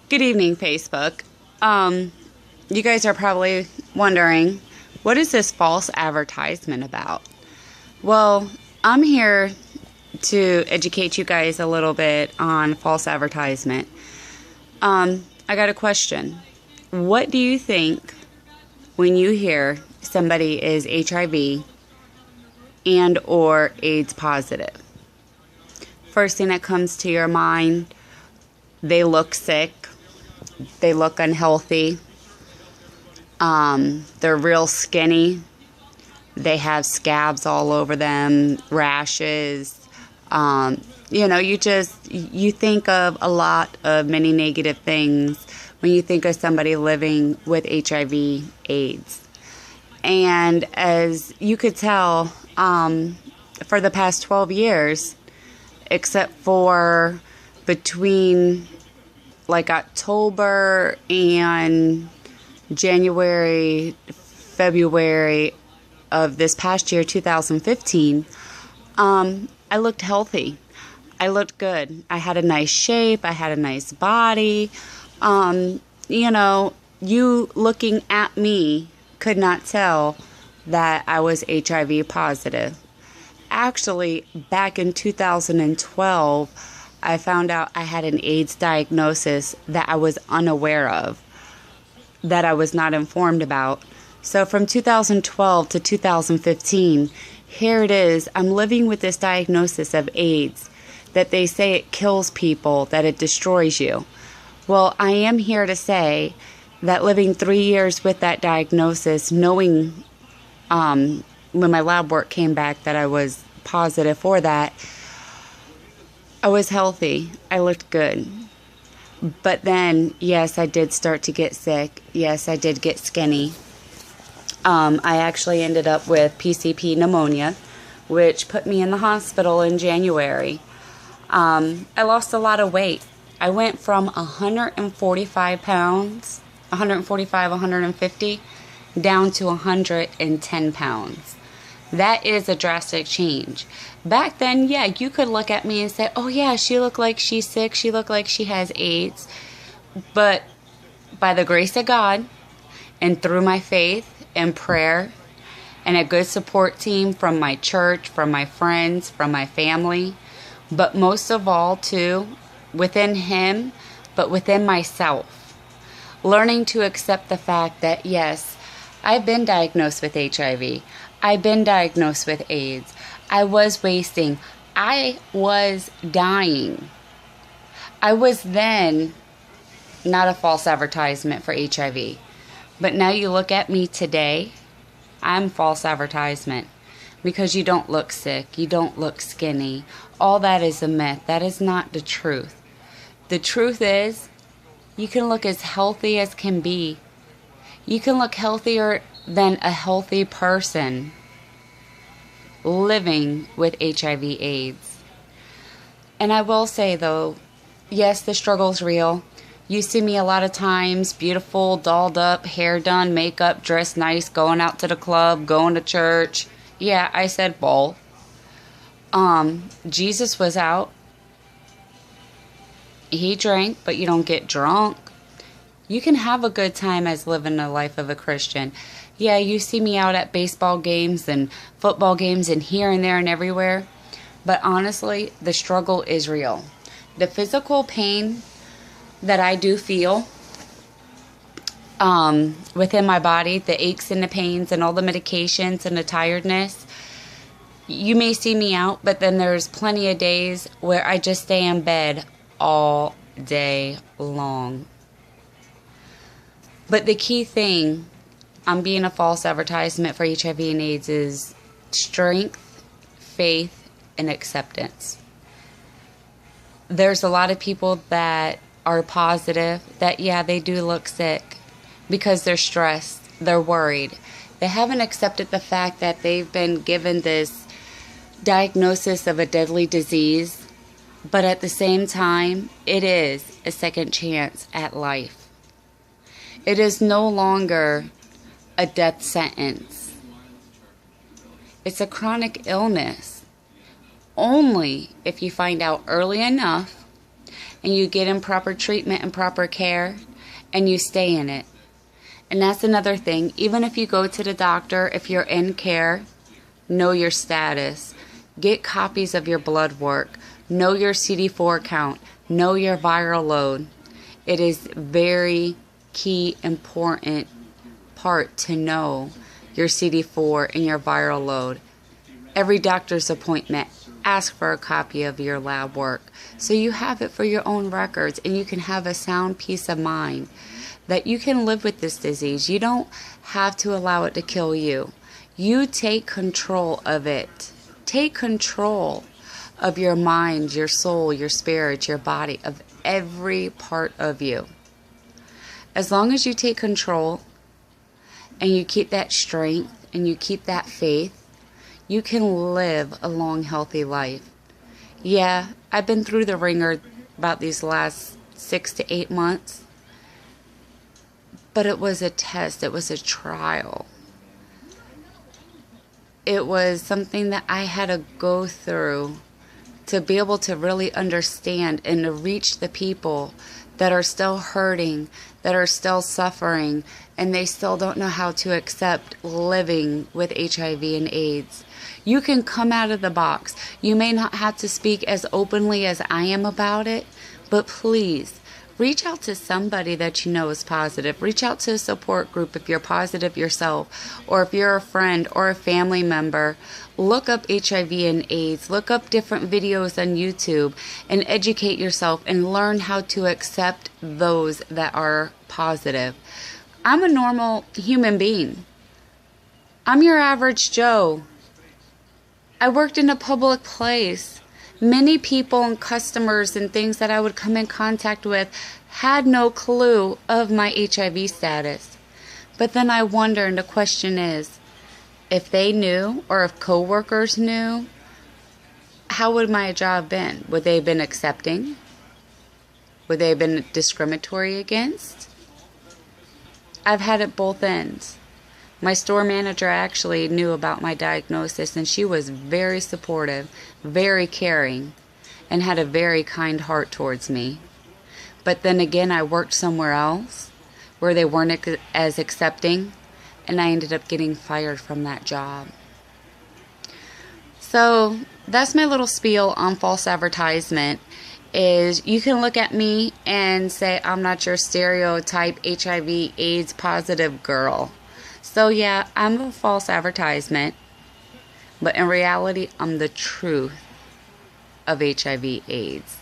Good evening, Facebook. You guys are probably wondering, what is this false advertisement about? Well, I'm here to educate you guys a little bit on false advertisement. I got a question. What do you think when you hear somebody is HIV and or AIDS positive? First thing that comes to your mind, they look sick. They look unhealthy. They're real skinny. They have scabs all over them, rashes. You think of a lot of many negative things when you think of somebody living with HIV AIDS. And as you could tell, for the past 12 years, except for between like October and January, February of this past year, 2015, I looked healthy. I looked good. I had a nice shape. I had a nice body. You looking at me could not tell that I was HIV positive. Actually, back in 2012, I found out I had an AIDS diagnosis that I was unaware of, that I was not informed about. So from 2012 to 2015, here it is. I'm living with this diagnosis of AIDS, that they say it kills people, that it destroys you. Well, I am here to say that living 3 years with that diagnosis, knowing when my lab work came back that I was positive for that, I was healthy. I looked good. But then, yes, I did start to get sick. Yes, I did get skinny. I actually ended up with PCP pneumonia, which put me in the hospital in January. I lost a lot of weight. I went from 145 pounds, 150, down to 110 pounds. That is a drastic change. Back then, yeah, you could look at me and say, oh yeah, she looked like she's sick, she looked like she has AIDS. But by the grace of God, and through my faith and prayer, and a good support team from my church, from my friends, from my family, but most of all, too, within Him, but within myself, learning to accept the fact that, yes, I've been diagnosed with HIV. I've been diagnosed with AIDS. I was wasting. I was dying. I was then not a false advertisement for HIV. But now you look at me today, I'm false advertisement. Because you don't look sick. You don't look skinny. All that is a myth. That is not the truth. The truth is, you can look as healthy as can be. You can look healthier than a healthy person living with HIV AIDS. And I will say though, yes, the struggle's real. You see me a lot of times, beautiful, dolled up, hair done, makeup, dressed nice, going out to the club, going to church. Yeah, I said both. Jesus was out. He drank, but you don't get drunk. You can have a good time as living the life of a Christian. Yeah, you see me out at baseball games and football games and here and there and everywhere. But honestly, the struggle is real. The physical pain that I do feel within my body, the aches and the pains and all the medications and the tiredness, you may see me out, but then there's plenty of days where I just stay in bed all day long. But the key thing on being a false advertisement for HIV and AIDS is strength, faith, and acceptance. There's a lot of people that are positive that, yeah, they do look sick because they're stressed, they're worried. They haven't accepted the fact that they've been given this diagnosis of a deadly disease, but at the same time, it is a second chance at life. It is no longer a death sentence. It's a chronic illness. Only if you find out early enough and you get in proper treatment and proper care, and you stay in it. And that's another thing. Even if you go to the doctor, if you're in care, know your status. Get copies of your blood work. Know your CD4 count. Know your viral load. It is very key, important part to know your CD4 and your viral load. Every doctor's appointment, ask for a copy of your lab work so you have it for your own records and you can have a sound peace of mind that you can live with this disease. You don't have to allow it to kill you. You take control of it. Take control of your mind, your soul, your spirit, your body, of every part of you. As long as you take control and you keep that strength and you keep that faith, you can live a long, healthy life. Yeah, I've been through the ringer about these last 6 to 8 months, but it was a test. It was a trial. It was something that I had to go through to be able to really understand and to reach the people that are still hurting, that are still suffering, and they still don't know how to accept living with HIV and AIDS. You can come out of the box. You may not have to speak as openly as I am about it, but please, reach out to somebody that you know is positive. Reach out to a support group if you're positive yourself, or if you're a friend or a family member. Look up HIV and AIDS. Look up different videos on YouTube and educate yourself and learn how to accept those that are positive. I'm a normal human being. I'm your average Joe. I worked in a public place. Many people and customers and things that I would come in contact with had no clue of my HIV status. But then I wonder, and the question is, if they knew or if coworkers knew, how would my job been? Would they have been accepting? Would they have been discriminatory against? I've had it both ends. My store manager actually knew about my diagnosis, and she was very supportive, very caring, and had a very kind heart towards me. But then again, I worked somewhere else where they weren't as accepting, and I ended up getting fired from that job. So that's my little spiel on false advertisement. Is you can look at me and say I'm not your stereotype HIV AIDS positive girl. So yeah, I'm a false advertisement, but in reality, I'm the truth of HIV AIDS.